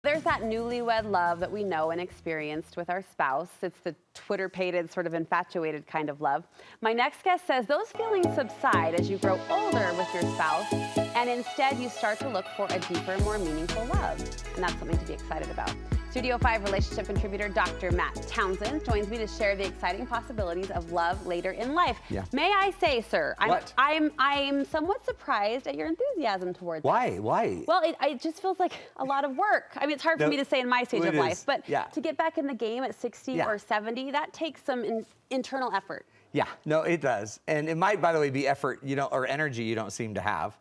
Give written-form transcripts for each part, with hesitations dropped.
There's that newlywed love that we know and experienced with our spouse. It's the Twitter-pated, sort of infatuated kind of love. My next guest says those feelings subside as you grow older with your spouse, and instead you start to look for a deeper, more meaningful love. And that's something to be excited about. Studio 5 relationship contributor Dr. Matt Townsend joins me to share the exciting possibilities of love later in life. Yeah. May I say, sir, What? I'm somewhat surprised at your enthusiasm towards Why? this. Why? Well, it just feels like a lot of work. I mean, it's hard for me to say in my stage of life, but to get back in the game at 60 or 70, that takes some internal effort. Yeah, no, it does. And it might, by the way, be effort, or energy you don't seem to have.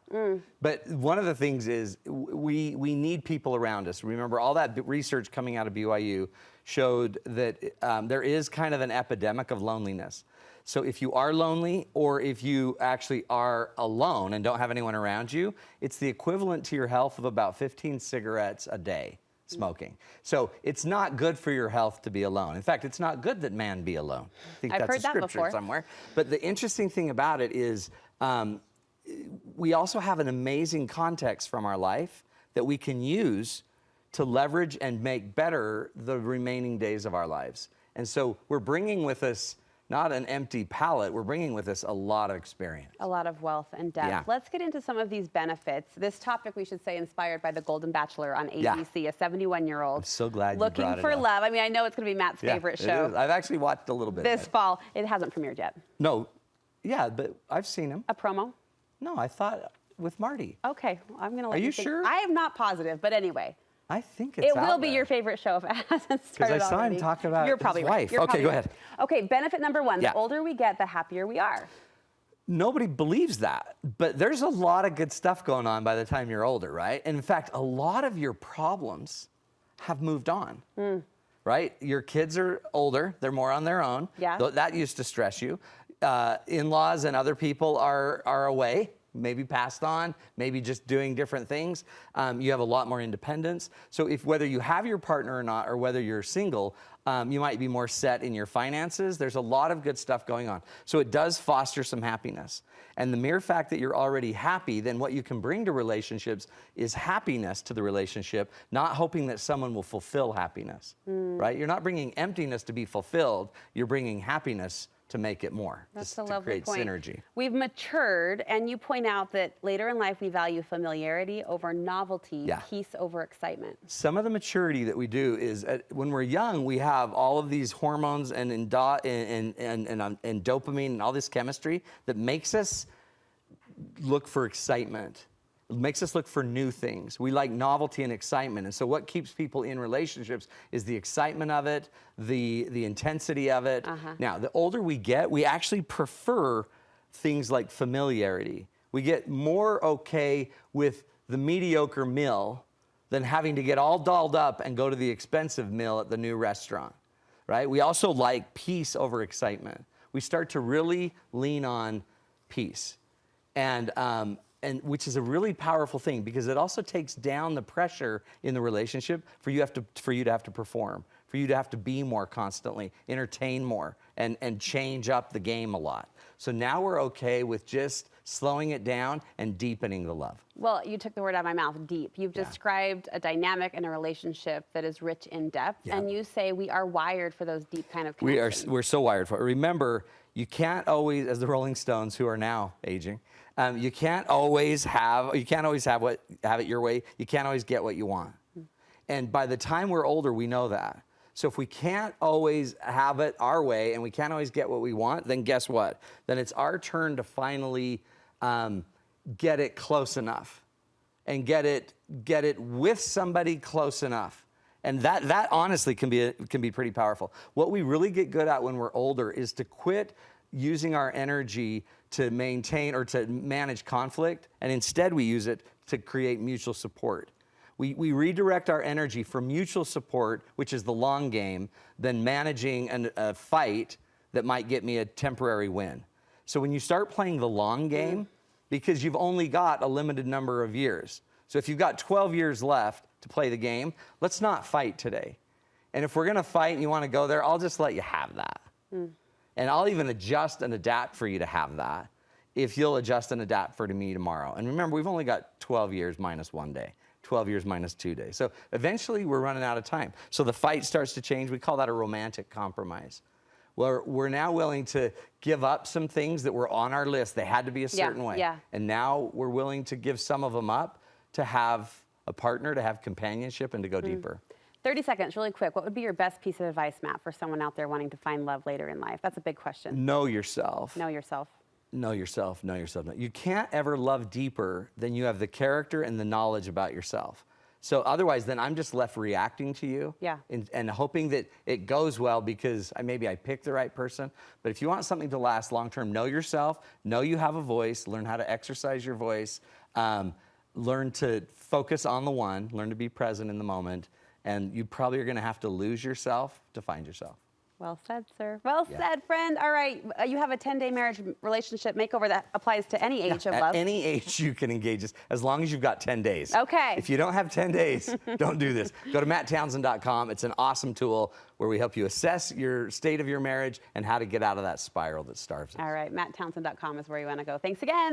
But one of the things is we need people around us. Remember, all that research coming out of BYU showed that there is kind of an epidemic of loneliness. So if you are lonely, or if you actually are alone and don't have anyone around you, it's the equivalent to your health of about 15 cigarettes a day. Smoking. So it's not good for your health to be alone. In fact, it's not good that man be alone. I think that's a scripture somewhere. But the interesting thing about it is we also have an amazing context from our life that we can use to leverage and make better the remaining days of our lives. And so we're bringing with us not an empty palette, we're bringing with us a lot of experience. A lot of wealth and depth. Yeah. Let's get into some of these benefits. This topic, we should say, inspired by The Golden Bachelor on ABC, a 71-year-old. I'm so glad you brought it up. Looking for love. I mean, I know it's going to be Matt's favorite show. It is. I've actually watched a little bit this fall. It hasn't premiered yet. No. Yeah, but I've seen him. A promo? No, I thought with Marty. Okay, well, I'm going to let you think. sure? I am not positive, but anyway. I think it's It will out be there. your favorite show if it hasn't started Because I saw already. him talk about You're probably his right. wife. You're Okay, probably go right. ahead. Okay, benefit number one. The older we get, the happier we are. Nobody believes that, but there's a lot of good stuff going on by the time you're older, right? And in fact, a lot of your problems have moved on, right? Your kids are older. They're more on their own. Yeah. That used to stress you. In-laws and other people are away, maybe passed on, maybe just doing different things. You have a lot more independence. So whether you have your partner or not, or whether you're single, you might be more set in your finances. There's a lot of good stuff going on. So it does foster some happiness. And the mere fact that you're already happy, then what you can bring to relationships is happiness to the relationship, not hoping that someone will fulfill happiness, right? You're not bringing emptiness to be fulfilled. You're bringing happiness to make it more. That's to a lovely create point. Synergy. We've matured, and you point out that later in life we value familiarity over novelty, peace over excitement. Some of the maturity that we do is when we're young, we have all of these hormones and dopamine and all this chemistry that makes us look for excitement. It makes us look for new things. We like novelty and excitement. And so what keeps people in relationships is the excitement of it, the intensity of it. Now, the older we get, we actually prefer things like familiarity. We get more okay with the mediocre meal than having to get all dolled up and go to the expensive meal at the new restaurant, right? We also like peace over excitement. We start to really lean on peace. And which is a really powerful thing, because it also takes down the pressure in the relationship for you to have to perform, for you to have to be more constantly, entertain more, and change up the game a lot. So now we're okay with just slowing it down and deepening the love. Well, you took the word out of my mouth, deep. You've described a dynamic in a relationship that is rich in depth, and you say we are wired for those deep kind of connections. We're so wired for it. Remember, you can't always, as the Rolling Stones, who are now aging, you can't always have it your way. You can't always get what you want. And by the time we're older, we know that. So if we can't always have it our way and we can't always get what we want, then guess what? Then it's our turn to finally get it close enough and get it with somebody close enough. And that honestly can be pretty powerful. What we really get good at when we're older is to quit using our energy to maintain or to manage conflict, and instead we use it to create mutual support. We redirect our energy for mutual support, which is the long game, than managing a fight that might get me a temporary win. So when you start playing the long game, because you've only got a limited number of years. So if you've got 12 years left to play the game, let's not fight today. And if we're gonna fight and you wanna go there, I'll just let you have that. And I'll even adjust and adapt for you to have that if you'll adjust and adapt for me tomorrow. And remember, we've only got 12 years minus 1 day. 12 years minus 2 days. So eventually we're running out of time. So the fight starts to change. We call that a romantic compromise. We're now willing to give up some things that were on our list. They had to be a certain way. Yeah. And now we're willing to give some of them up to have a partner, to have companionship, and to go deeper. 30 seconds, really quick. What would be your best piece of advice, Matt, for someone out there wanting to find love later in life? That's a big question. Know yourself. Know yourself. Know yourself. Know yourself. You can't ever love deeper than you have the character and the knowledge about yourself. So otherwise, then I'm just left reacting to you and hoping that it goes well because maybe I picked the right person. But if you want something to last long term, know yourself, know you have a voice, learn how to exercise your voice, learn to focus on the one, learn to be present in the moment, and you probably are going to have to lose yourself to find yourself. Well said, sir. Well said, friend. All right, you have a 10-day marriage relationship makeover that applies to any age of love. At any age you can engage us, as long as you've got 10 days. Okay. If you don't have 10 days, don't do this. Go to matttownsend.com. It's an awesome tool where we help you assess your state of your marriage and how to get out of that spiral that starves us. All right, matttownsend.com is where you want to go. Thanks again.